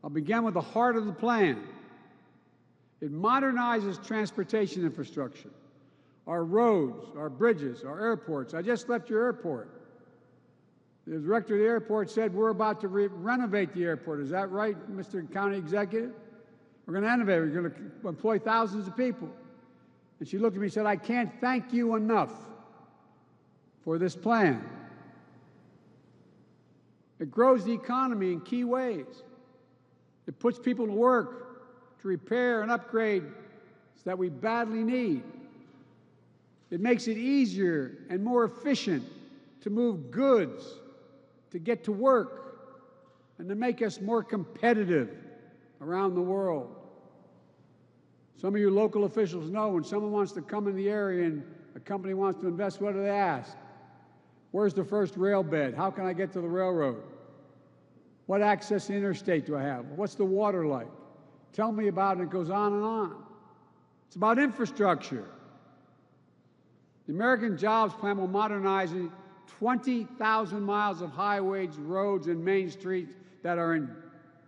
I'll begin with the heart of the plan. It modernizes transportation infrastructure, our roads, our bridges, our airports. I just left your airport. The director of the airport said we're about to renovate the airport. Is that right, Mr. County Executive? We're going to innovate. We're going to employ thousands of people. And she looked at me and said, I can't thank you enough for this plan. It grows the economy in key ways. It puts people to work to repair and upgrade that we badly need. It makes it easier and more efficient to move goods, to get to work, and to make us more competitive around the world. Some of you local officials know when someone wants to come in the area and a company wants to invest, what do they ask? Where's the first rail bed? How can I get to the railroad? What access to the interstate do I have? What's the water like? Tell me about it. It goes on and on. It's about infrastructure. The American Jobs Plan will modernize 20,000 miles of highways, roads, and main streets that are in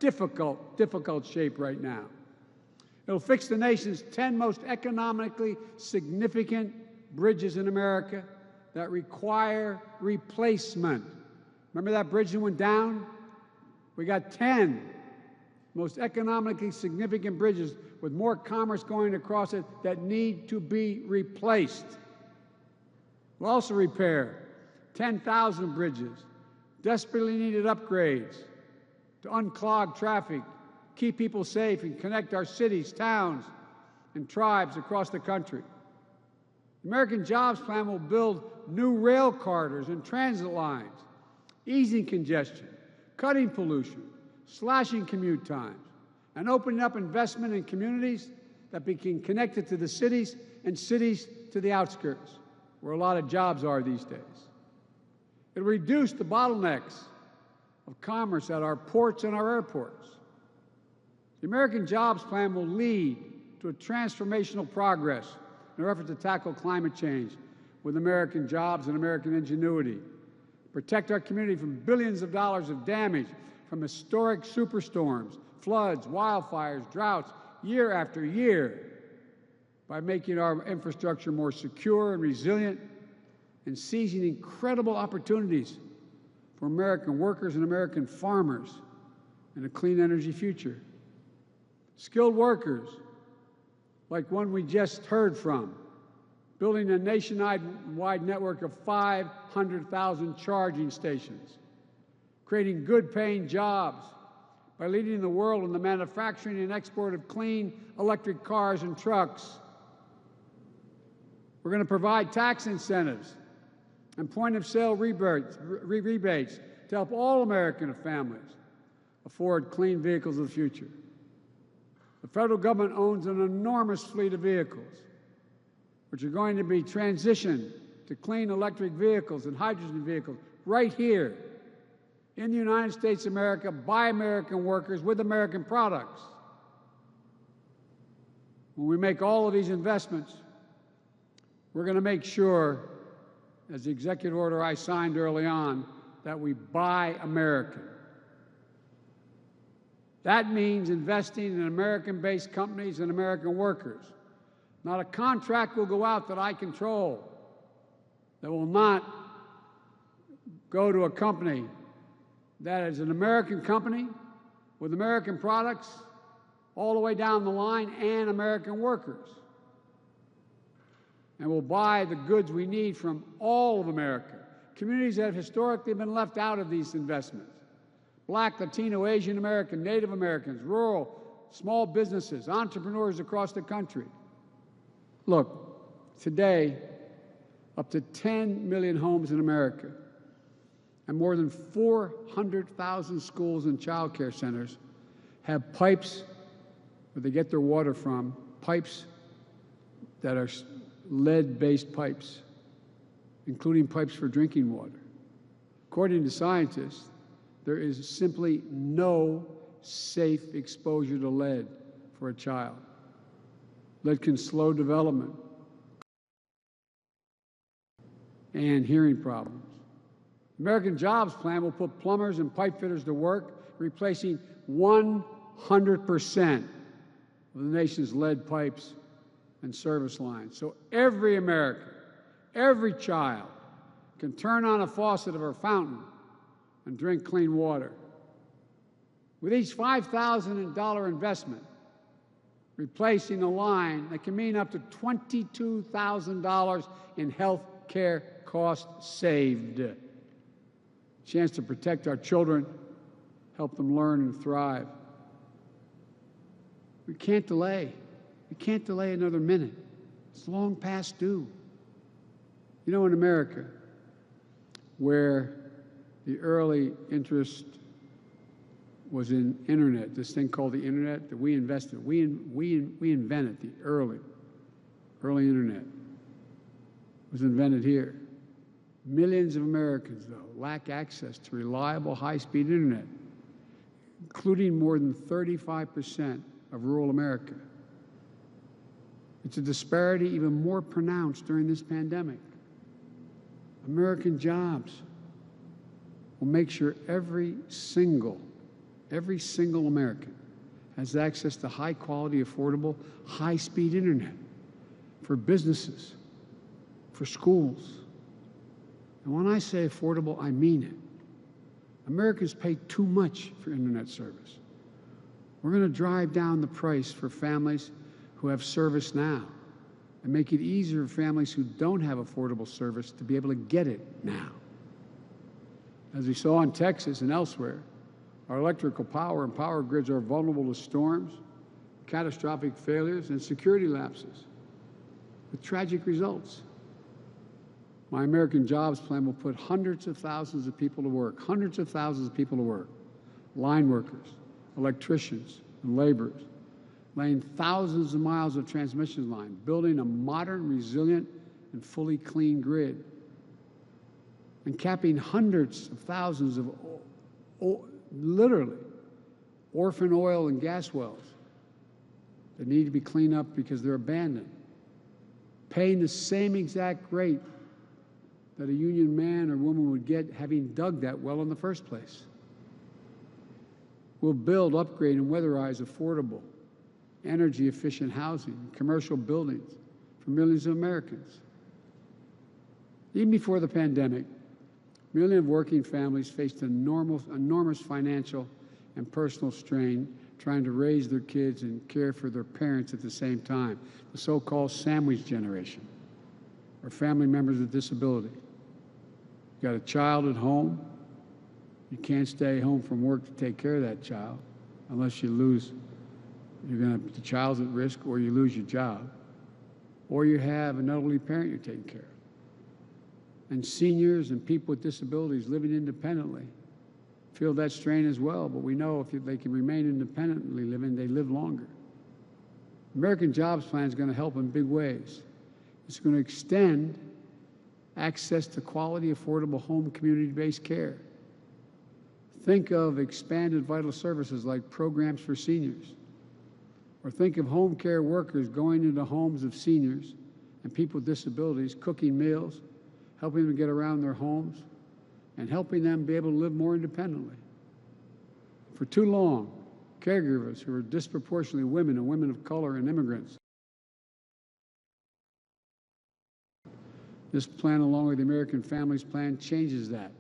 difficult shape right now. It'll fix the nation's 10 most economically significant bridges in America that require replacement. Remember that bridge that went down? We got 10 most economically significant bridges with more commerce going across it that need to be replaced. We'll also repair 10,000 bridges, desperately needed upgrades to unclog traffic, keep people safe, and connect our cities, towns, and tribes across the country. The American Jobs Plan will build new rail corridors and transit lines, easing congestion, cutting pollution, slashing commute times, and opening up investment in communities that become connected to the cities and cities to the outskirts, where a lot of jobs are these days. It'll reduce the bottlenecks of commerce at our ports and our airports. The American Jobs Plan will lead to a transformational progress in our effort to tackle climate change with American jobs and American ingenuity, protect our community from billions of dollars of damage from historic superstorms, floods, wildfires, droughts, year after year, by making our infrastructure more secure and resilient and seizing incredible opportunities for American workers and American farmers in a clean energy future. Skilled workers, like one we just heard from, building a nationwide network of 500,000 charging stations, creating good-paying jobs by leading the world in the manufacturing and export of clean electric cars and trucks. We're going to provide tax incentives and point-of-sale rebates to help all American families afford clean vehicles of the future. The federal government owns an enormous fleet of vehicles, which are going to be transitioned to clean electric vehicles and hydrogen vehicles right here in the United States of America by American workers with American products. When we make all of these investments, we're going to make sure, as the executive order I signed early on, that we buy American. That means investing in American-based companies and American workers. Not a contract will go out that I control that will not go to a company that is an American company with American products all the way down the line and American workers. And we'll buy the goods we need from all of America, communities that have historically been left out of these investments. Black, Latino, Asian American, Native Americans, rural, small businesses, entrepreneurs across the country. Look, today, up to 10 million homes in America and more than 400,000 schools and child care centers have pipes where they get their water from, pipes that are lead-based pipes, including pipes for drinking water. According to scientists, there is simply no safe exposure to lead for a child. Lead can slow development and hearing problems. The American Jobs Plan will put plumbers and pipe fitters to work, replacing 100,000 100% of the nation's lead pipes and service lines. So every American, every child can turn on a faucet of our fountain and drink clean water. With each $5,000 investment, replacing a line that can mean up to $22,000 in health care costs saved. Chance to protect our children, help them learn and thrive. We can't delay. We can't delay another minute. It's long past due. You know, in America, where the early interest was in internet, this thing called the internet that we invested, we invented the early internet. It was invented here. Millions of Americans, though, lack access to reliable high-speed internet, including more than 35% of rural America. It's a disparity even more pronounced during this pandemic. American jobs will make sure every single American has access to high-quality, affordable, high-speed internet for businesses, for schools. And when I say affordable, I mean it. Americans pay too much for internet service. We're going to drive down the price for families who have service now and make it easier for families who don't have affordable service to be able to get it now. As we saw in Texas and elsewhere, our electrical power and power grids are vulnerable to storms, catastrophic failures, and security lapses, with tragic results. My American Jobs Plan will put hundreds of thousands of people to work, line workers, electricians, and laborers, laying thousands of miles of transmission line, building a modern, resilient, and fully clean grid, and capping hundreds of thousands of literally orphan oil and gas wells that need to be cleaned up because they're abandoned, paying the same exact rate that a union man or woman would get having dug that well in the first place. We'll build, upgrade, and weatherize affordable, energy-efficient housing, commercial buildings for millions of Americans. Even before the pandemic, millions of working families faced enormous financial and personal strain trying to raise their kids and care for their parents at the same time, the so-called sandwich generation, or family members with disability. You got a child at home, you can't stay home from work to take care of that child unless you lose, the child's at risk, or you lose your job, or you have an elderly parent you're taking care of. And seniors and people with disabilities living independently feel that strain as well, but we know if they can remain independently living, they live longer. American Jobs Plan is going to help in big ways. It's going to extend access to quality, affordable home community-based care. Think of expanded vital services like programs for seniors, or think of home care workers going into homes of seniors and people with disabilities, cooking meals, helping them get around their homes, and helping them be able to live more independently. For too long, caregivers who are disproportionately women and women of color and immigrants. This plan, along with the American Families Plan, changes that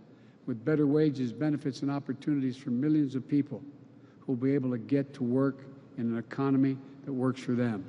with better wages, benefits, and opportunities for millions of people who will be able to get to work in an economy that works for them.